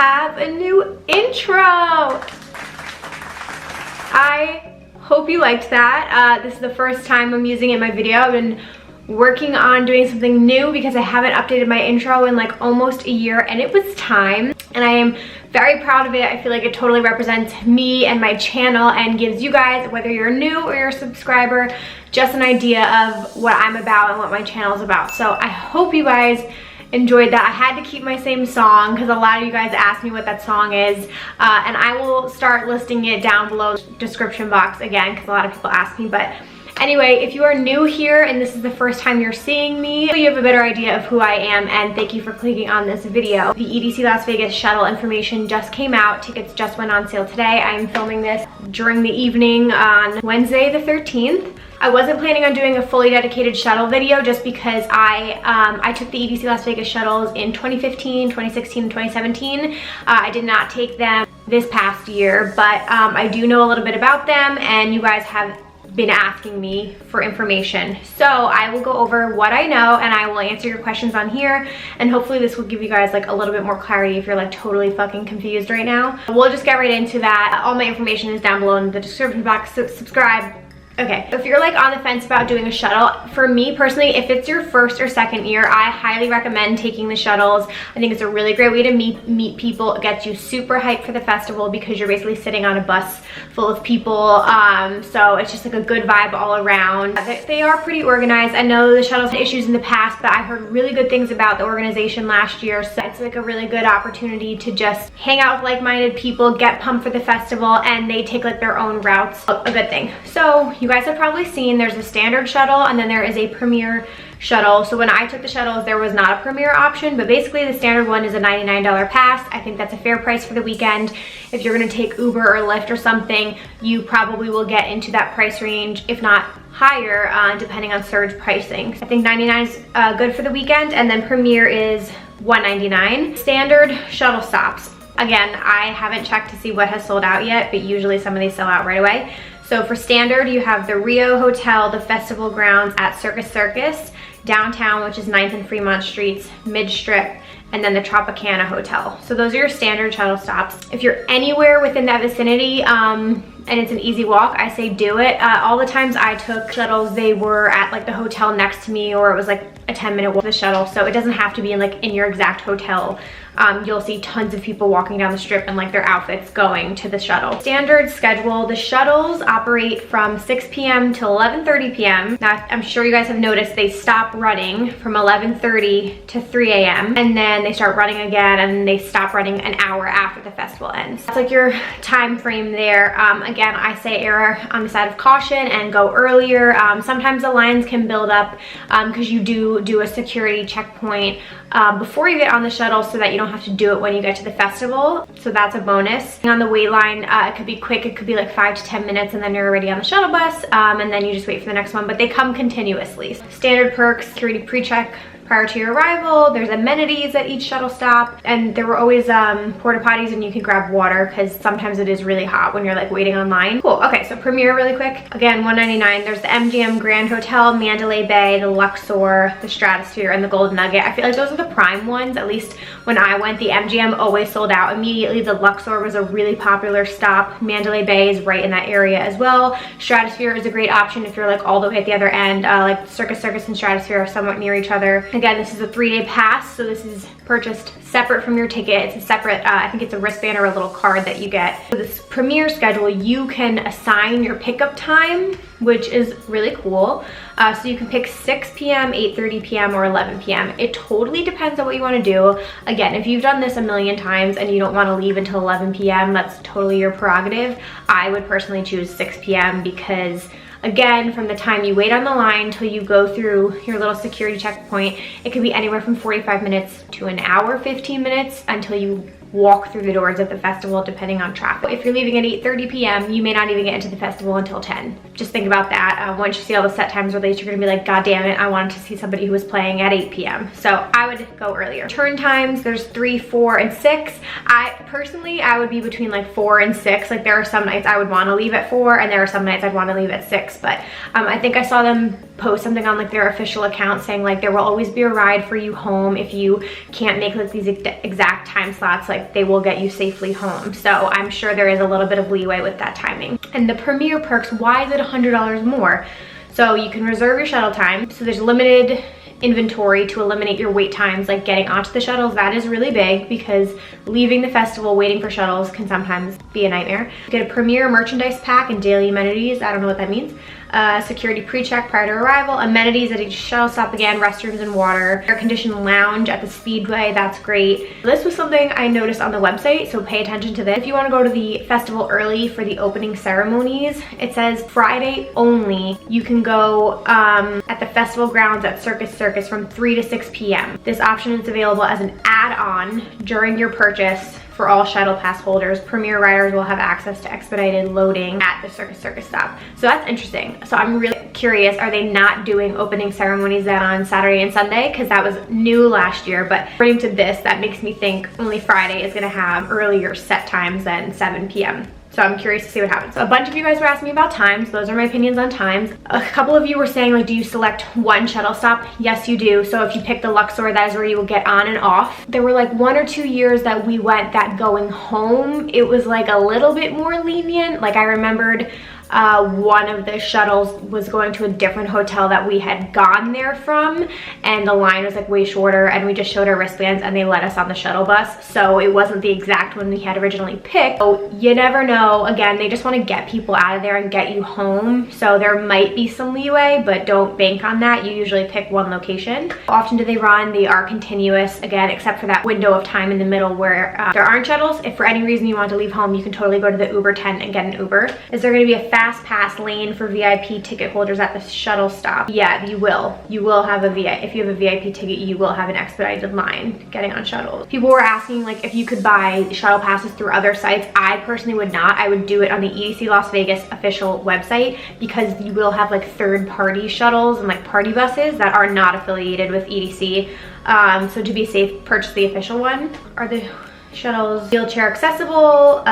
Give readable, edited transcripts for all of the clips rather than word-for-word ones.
have a new intro. I hope you liked that. This is the first time I'm using it in my video. I've been working on doing something new because I haven't updated my intro in like almost a year, and it was time. And I am very proud of it. I feel like it totally represents me and my channel and gives you guys, whether you're new or you're a subscriber, just an idea of what I'm about and what my channel is about. So I hope you guys enjoyed that. I had to keep my same song because a lot of you guys asked me what that song is, and I will start listing it down below in the description box again because a lot of people ask me. But anyway, if you are new here and this is the first time you're seeing me, you have a better idea of who I am, and thank you for clicking on this video. The EDC Las Vegas shuttle information just came out. Tickets just went on sale today. I am filming this during the evening on Wednesday the 13th. I wasn't planning on doing a fully dedicated shuttle video just because I took the EDC Las Vegas shuttles in 2015, 2016, and 2017. I did not take them this past year, but I do know a little bit about them, and you guys have been asking me for information. So I will go over what I know and I will answer your questions on here, and hopefully this will give you guys like a little bit more clarity if you're like totally fucking confused right now. We'll just get right into that. All my information is down below in the description box, so subscribe. Okay, if you're like on the fence about doing a shuttle, for me personally, if it's your first or second year, I highly recommend taking the shuttles. I think it's a really great way to meet people. It gets you super hyped for the festival because you're basically sitting on a bus full of people. So it's just like a good vibe all around. They are pretty organized. I know the shuttles had issues in the past, but I heard really good things about the organization last year. So it's like a really good opportunity to just hang out with like-minded people, get pumped for the festival, and they take like their own routes. A good thing. So you guys have probably seen there's a standard shuttle and then there is a premier shuttle. So when I took the shuttles, there was not a premier option, but basically the standard one is a $99 pass. I think that's a fair price for the weekend. If you're gonna take Uber or Lyft or something, you probably will get into that price range, if not higher, depending on surge pricing. I think $99 is good for the weekend, and then premier is $199. Standard shuttle stops. Again, I haven't checked to see what has sold out yet, but usually some of these sell out right away. So for standard, you have the Rio Hotel, the Festival Grounds at Circus, downtown, which is 9th and Fremont Streets, Mid-Strip, and then the Tropicana Hotel. So those are your standard shuttle stops. If you're anywhere within that vicinity, and it's an easy walk, I say do it. All the times I took shuttles, they were at like the hotel next to me, or it was like a 10-minute walk to the shuttle. So it doesn't have to be in your exact hotel. You'll see tons of people walking down the strip in like their outfits going to the shuttle. Standard schedule, the shuttles operate from 6 p.m. to 11:30 p.m. Now, I'm sure you guys have noticed they stop running from 11:30 to 3 a.m. and then they start running again, and they stop running an hour after the festival ends. That's like your time frame there. Again, I say err on the side of caution and go earlier. Sometimes the lines can build up because you do a security checkpoint before you get on the shuttle so that you don't have to do it when you get to the festival. So that's a bonus. On the wait line, it could be quick. It could be like 5 to 10 minutes, and then you're already on the shuttle bus, and then you just wait for the next one, but they come continuously. Standard perks, security pre-check prior to your arrival. There's amenities at each shuttle stop, and there were always porta potties, and you can grab water because sometimes it is really hot when you're like waiting online. Cool. Okay, so premier really quick. Again, $199. There's the MGM Grand Hotel, Mandalay Bay, the Luxor, the Stratosphere, and the Golden Nugget. I feel like those are the prime ones. At least when I went, the MGM always sold out immediately. The Luxor was a really popular stop. Mandalay Bay is right in that area as well. Stratosphere is a great option if you're like all the way at the other end. Like Circus and Stratosphere are somewhat near each other. Again, this is a 3-day pass, so this is purchased separate from your ticket. It's a separate, I think it's a wristband or a little card that you get. For this premier schedule, you can assign your pickup time, which is really cool. So you can pick 6 p.m., 8:30 p.m., or 11 p.m. It totally depends on what you want to do. Again, if you've done this a million times and you don't want to leave until 11 p.m., that's totally your prerogative. I would personally choose 6 p.m. because again, from the time you wait on the line till you go through your little security checkpoint, it could be anywhere from 45 minutes to an hour, 15 minutes until you walk through the doors at the festival, depending on traffic. If you're leaving at 8:30 p.m., you may not even get into the festival until 10. just think about that. Once you see all the set times released, you're gonna be like, God damn it, I wanted to see somebody who was playing at 8 p.m. So I would go earlier. Turn times, there's 3, 4, and 6. Personally, I would be between like 4 and 6. Like there are some nights I would wanna leave at 4 and there are some nights I'd wanna leave at 6. But I think I saw them post something on like their official account saying like there will always be a ride for you home if you can't make like these exact time slots, like they will get you safely home. So I'm sure there is a little bit of leeway with that timing. And the Premier perks, why is it $100 more? So you can reserve your shuttle time. So there's limited inventory to eliminate your wait times, like getting onto the shuttles. That is really big because leaving the festival waiting for shuttles can sometimes be a nightmare. You get a Premier merchandise pack and daily amenities. I don't know what that means. Security pre-check prior to arrival, amenities at each shuttle stop, again, restrooms and water, air-conditioned lounge at the Speedway, that's great. This was something I noticed on the website, so pay attention to this. If you want to go to the festival early for the opening ceremonies, it says Friday only. You can go at the festival grounds at Circus from 3 to 6 p.m. This option is available as an add-on during your purchase. For all shuttle pass holders, Premier riders will have access to expedited loading at the Circus stop. So that's interesting. So I'm really curious, are they not doing opening ceremonies then on Saturday and Sunday? Because that was new last year, but according to this, that makes me think only Friday is gonna have earlier set times than 7 p.m. So I'm curious to see what happens. So a bunch of you guys were asking me about times. Those are my opinions on times. A couple of you were saying, like, do you select one shuttle stop? Yes, you do. So if you pick the Luxor, that is where you will get on and off. There were like 1 or 2 years that we went that going home, it was like a little bit more lenient. Like I remembered one of the shuttles was going to a different hotel that we had gone there from, and the line was like way shorter, and we just showed our wristbands and they let us on the shuttle bus. So it wasn't the exact one we had originally picked. So you never know. Again, they just want to get people out of there and get you home. So there might be some leeway, but don't bank on that. You usually pick one location. How often do they run? They are continuous, again, except for that window of time in the middle where there aren't shuttles. If for any reason you want to leave home, you can totally go to the Uber tent and get an Uber. Is there going to be a fast pass lane for VIP ticket holders at the shuttle stop? Yeah, you will. You will have a VIP. If you have a VIP ticket, you will have an expedited line getting on shuttles. People were asking like if you could buy shuttle passes through other sites. I personally would not. I would do it on the EDC Las Vegas official website because you will have like third-party shuttles and like party buses that are not affiliated with EDC. So to be safe, purchase the official one. Are the shuttles wheelchair accessible?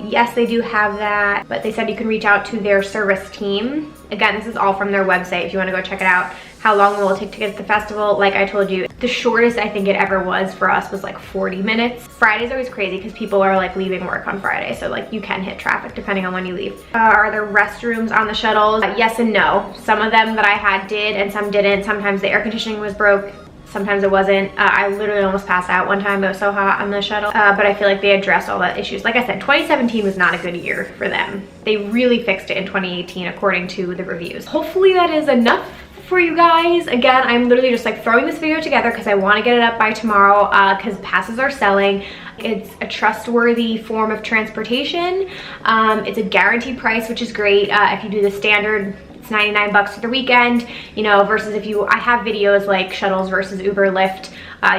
Yes, they do have that, but they said you can reach out to their service team. Again, this is all from their website if you want to go check it out. How long will it take to get to the festival? Like I told you, the shortest I think it ever was for us was like 40 minutes. Friday's always crazy because people are like leaving work on Friday, so like you can hit traffic depending on when you leave. Are there restrooms on the shuttles? Yes and no. Some of them that I had did and some didn't. Sometimes the air conditioning was broke. Sometimes it wasn't. I literally almost passed out one time. It was so hot on the shuttle, but I feel like they addressed all the issues. Like I said, 2017 was not a good year for them. They really fixed it in 2018 according to the reviews. Hopefully that is enough for you guys. Again, I'm literally just like throwing this video together because I want to get it up by tomorrow because passes are selling. It's a trustworthy form of transportation. It's a guaranteed price, which is great. If you do the standard, it's 99 bucks for the weekend, you know, versus if you, I have videos like shuttles versus Uber, Lyft.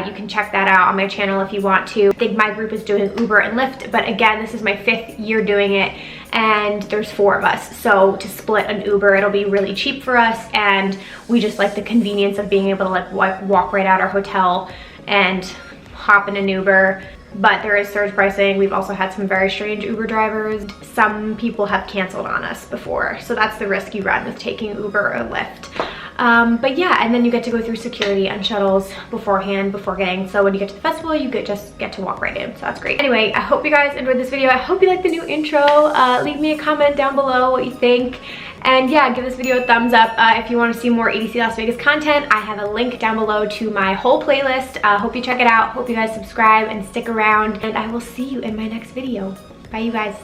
You can check that out on my channel if you want to. I think my group is doing Uber and Lyft, but again, this is my 5th year doing it and there's 4 of us. So to split an Uber, it'll be really cheap for us, and we just like the convenience of being able to like walk right out our hotel and hop in an Uber. But there is surge pricing. We've also had some very strange Uber drivers. Some people have canceled on us before. So that's the risk you run with taking Uber or Lyft. But yeah, and then you get to go through security and shuttles beforehand, before getting, so when you get to the festival, you just get to walk right in, so that's great. Anyway, I hope you guys enjoyed this video. I hope you liked the new intro. Leave me a comment down below what you think. And yeah, give this video a thumbs up. If you want to see more EDC Las Vegas content, I have a link down below to my whole playlist. Hope you check it out. Hope you guys subscribe and stick around. And I will see you in my next video. Bye, you guys.